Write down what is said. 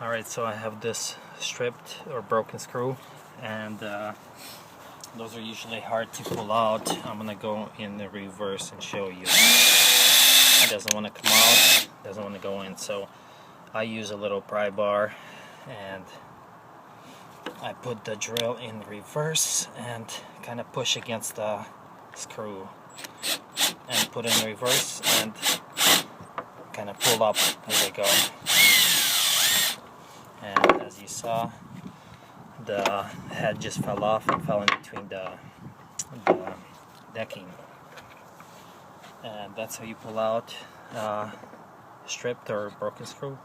Alright, so I have this stripped or broken screw, and those are usually hard to pull out. I'm gonna go in the reverse and show you. It doesn't want to come out, doesn't want to go in, so I use a little pry bar and I put the drill in reverse and kind of push against the screw and put in reverse and kind of pull up as I go. And as you saw, the head just fell off and fell in between the decking. And that's how you pull out stripped or broken screw.